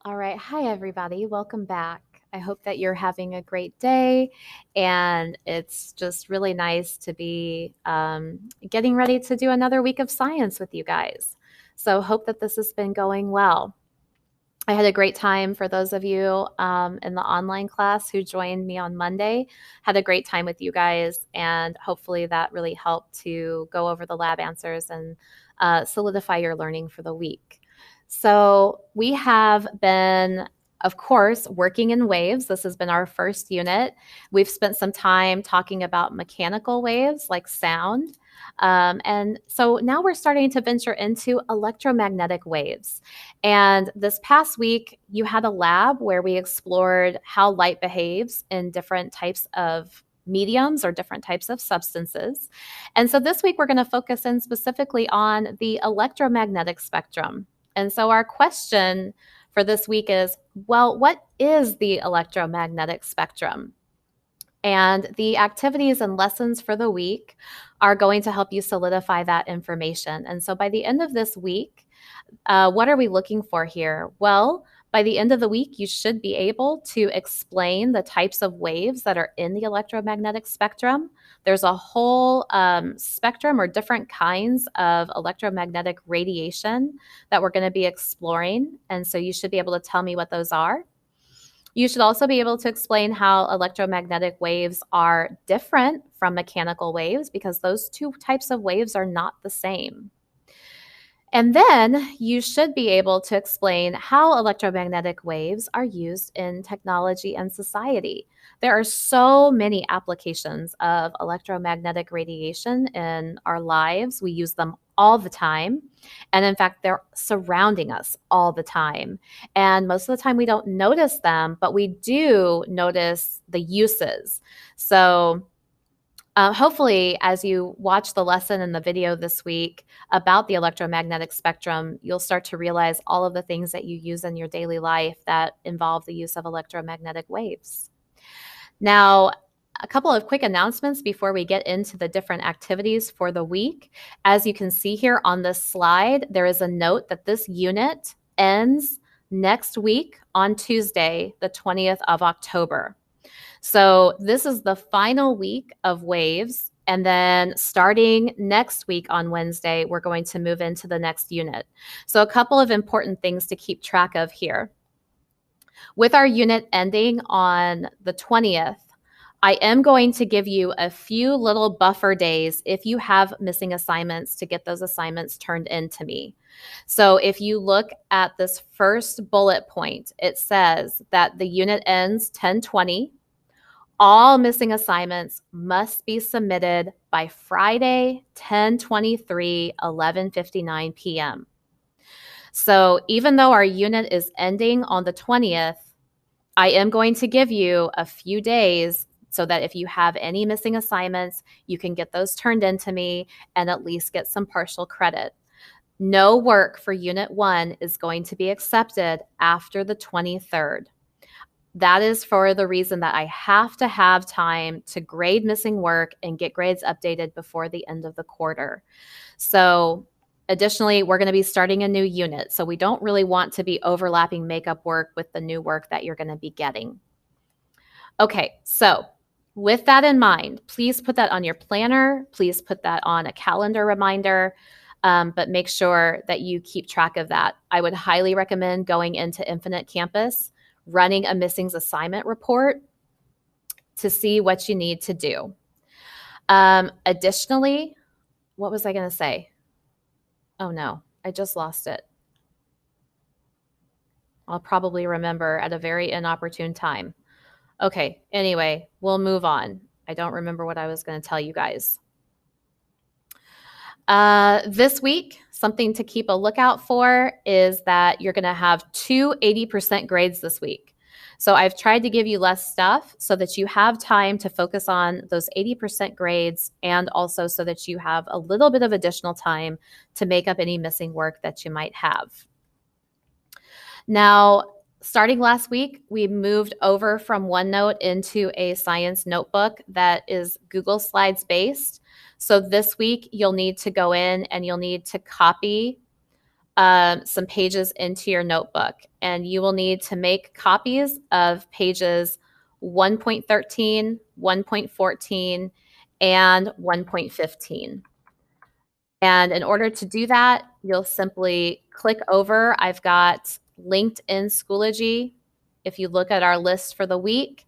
All right. Hi, everybody. Welcome back. I hope that you're having a great day. And it's just really nice to be getting ready to do another week of science with you guys. So, hope that this has been going well. I had a great time for those of you in the online class who joined me on Monday. Had a great time with you guys, and hopefully that really helped to go over the lab answers and solidify your learning for the week. So we have been, of course, working in waves. This has been our first unit. We've spent some time talking about mechanical waves like sound. And so now we're starting to venture into electromagnetic waves. And this past week, you had a lab where we explored how light behaves in different types of mediums or different types of substances. And so this week, we're going to focus in specifically on the electromagnetic spectrum. And so our question for this week is, well, what is the electromagnetic spectrum? And the activities and lessons for the week are going to help you solidify that information. And so by the end of this week, what are we looking for here? Well, by the end of the week, you should be able to explain the types of waves that are in the electromagnetic spectrum. There's a whole spectrum or different kinds of electromagnetic radiation that we're going to be exploring. And so you should be able to tell me what those are. You should also be able to explain how electromagnetic waves are different from mechanical waves because those two types of waves are not the same. And then you should be able to explain how electromagnetic waves are used in technology and society. There are so many applications of electromagnetic radiation in our lives. We use them all the time. And in fact, they're surrounding us all the time. And most of the time, we don't notice them, but we do notice the uses. So, hopefully, as you watch the lesson and the video this week about the electromagnetic spectrum, you'll start to realize all of the things that you use in your daily life that involve the use of electromagnetic waves. Now, a couple of quick announcements before we get into the different activities for the week. As you can see here on this slide, there is a note that this unit ends next week on Tuesday, the 20th of October. So this is the final week of waves. And then starting next week on Wednesday, we're going to move into the next unit. So a couple of important things to keep track of here. With our unit ending on the 20th, I am going to give you a few little buffer days if you have missing assignments to get those assignments turned in to me. So if you look at this first bullet point, it says that the unit ends 10/20. All missing assignments must be submitted by Friday, 10/23, 11:59 p.m. So even though our unit is ending on the 20th, I am going to give you a few days so that if you have any missing assignments, you can get those turned into me and at least get some partial credit. No work for Unit 1 is going to be accepted after the 23rd. That is for the reason that I have to have time to grade missing work and get grades updated before the end of the quarter. So additionally, we're going to be starting a new unit. So we don't really want to be overlapping makeup work with the new work that you're going to be getting. Okay, so with that in mind, please put that on your planner. Please put that on a calendar reminder, but make sure that you keep track of that. I would highly recommend going into Infinite Campus, running a missings assignment report to see what you need to do. Additionally, what was I going to say? Oh no, I just lost it. I'll probably remember at a very inopportune time. Okay, anyway, we'll move on. I don't remember what I was going to tell you guys. This week, something to keep a lookout for is that you're going to have two 80% grades this week. So I've tried to give you less stuff so that you have time to focus on those 80% grades and also so that you have a little bit of additional time to make up any missing work that you might have. Now, starting last week, we moved over from OneNote into a science notebook that is Google Slides based. So this week, you'll need to go in and you'll need to copy some pages into your notebook, and you will need to make copies of pages 1.13, 1.14, and 1.15. And in order to do that, you'll simply click over. I've got linked in Schoology. If you look at our list for the week,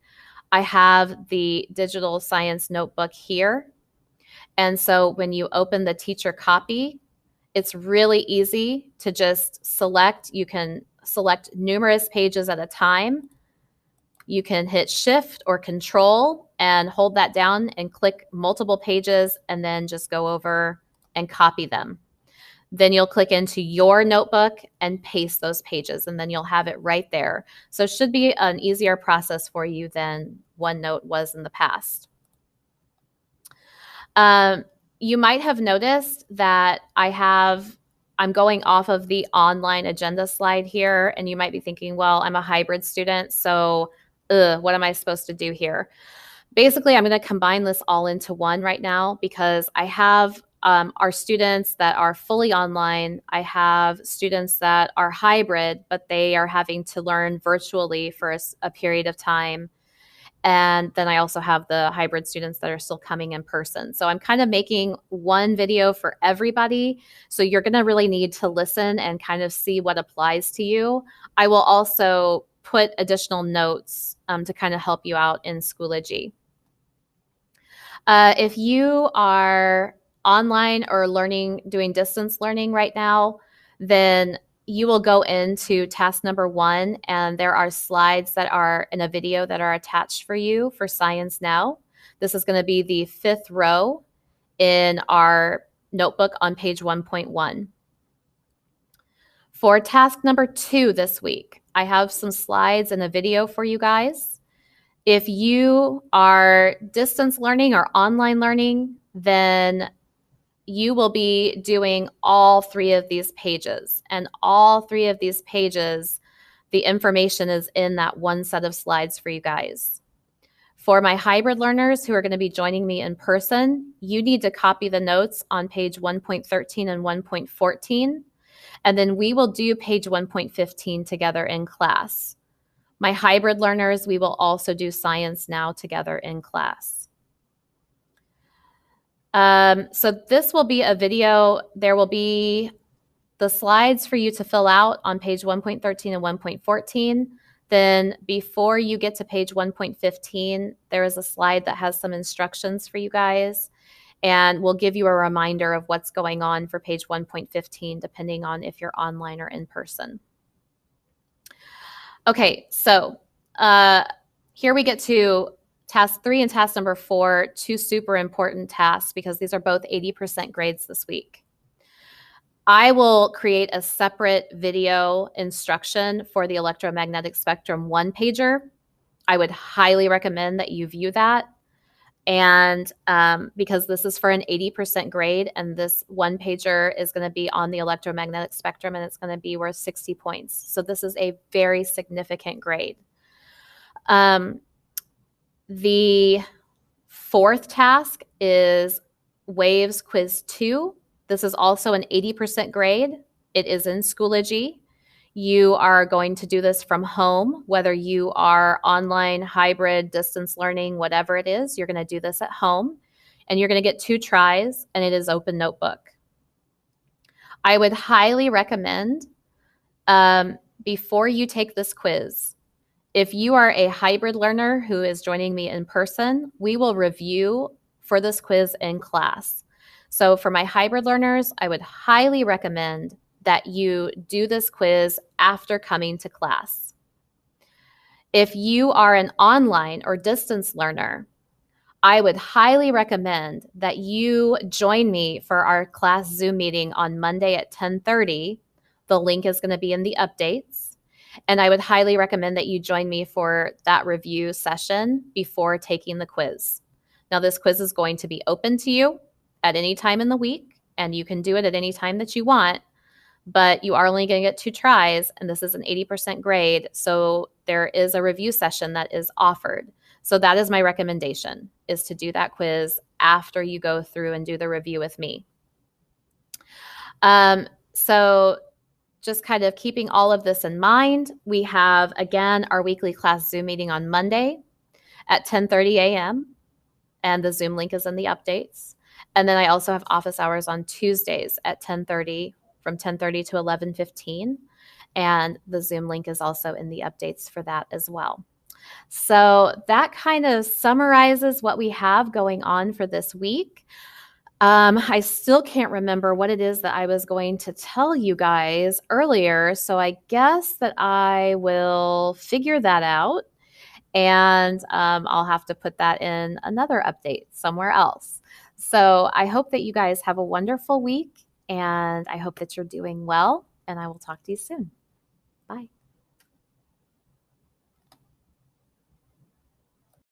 I have the digital science notebook here. And so when you open the teacher copy, it's really easy to just select. You can select numerous pages at a time. You can hit Shift or Control and hold that down and click multiple pages and then just go over and copy them. Then you'll click into your notebook and paste those pages, and then you'll have it right there. So it should be an easier process for you than OneNote was in the past. You might have noticed that I'm going off of the online agenda slide here, and you might be thinking, well, I'm a hybrid student, so what am I supposed to do here? Basically, I'm going to combine this all into one right now because I have our students that are fully online. I have students that are hybrid, but they are having to learn virtually for a period of time. And then I also have the hybrid students that are still coming in person. So I'm kind of making one video for everybody. So you're going to really need to listen and kind of see what applies to you. I will also put additional notes to kind of help you out in Schoology. If you are online or doing distance learning right now, then you will go into task number 1, and there are slides that are in a video that are attached for you for Science Now. This is going to be the 5th row in our notebook on page 1.1. For task number 2 this week, I have some slides and a video for you guys. If you are distance learning or online learning, then you will be doing all 3 of these pages. And all 3 of these pages, the information is in that one set of slides for you guys. For my hybrid learners who are going to be joining me in person, you need to copy the notes on page 1.13 and 1.14. And then we will do page 1.15 together in class. My hybrid learners, we will also do Science Now together in class. So this will be a video. There will be the slides for you to fill out on page 1.13 and 1.14. Then before you get to page 1.15, there is a slide that has some instructions for you guys, and we'll give you a reminder of what's going on for page 1.15, depending on if you're online or in person. Okay, so here we get to task 3 and task number 4, 2 super important tasks because these are both 80% grades this week. I will create a separate video instruction for the electromagnetic spectrum 1-pager. I would highly recommend that you view that. And because this is for an 80% grade, and this 1-pager is going to be on the electromagnetic spectrum, and it's going to be worth 60 points. So this is a very significant grade. The 4th task is Waves Quiz 2. This is also an 80% grade. It is in Schoology. You are going to do this from home, whether you are online, hybrid, distance learning, whatever it is, you're going to do this at home, and you're going to get 2 tries, and it is open notebook. I would highly recommend before you take this quiz, if you are a hybrid learner who is joining me in person, we will review for this quiz in class. So for my hybrid learners, I would highly recommend that you do this quiz after coming to class. If you are an online or distance learner, I would highly recommend that you join me for our class Zoom meeting on Monday at 10:30. The link is going to be in the updates. And I would highly recommend that you join me for that review session before taking the quiz. Now, this quiz is going to be open to you at any time in the week, and you can do it at any time that you want, but you are only going to get 2 tries, and this is an 80% grade, so there is a review session that is offered. So that is my recommendation, is to do that quiz after you go through and do the review with me. So just kind of keeping all of this in mind, we have, again, our weekly class Zoom meeting on Monday at 10:30 a.m. And the Zoom link is in the updates. And then I also have office hours on Tuesdays at 10:30, from 10:30 to 11:15. And the Zoom link is also in the updates for that as well. So that kind of summarizes what we have going on for this week. I still can't remember what it is that I was going to tell you guys earlier. So I guess that I will figure that out, and I'll have to put that in another update somewhere else. So I hope that you guys have a wonderful week, and I hope that you're doing well, and I will talk to you soon. Bye.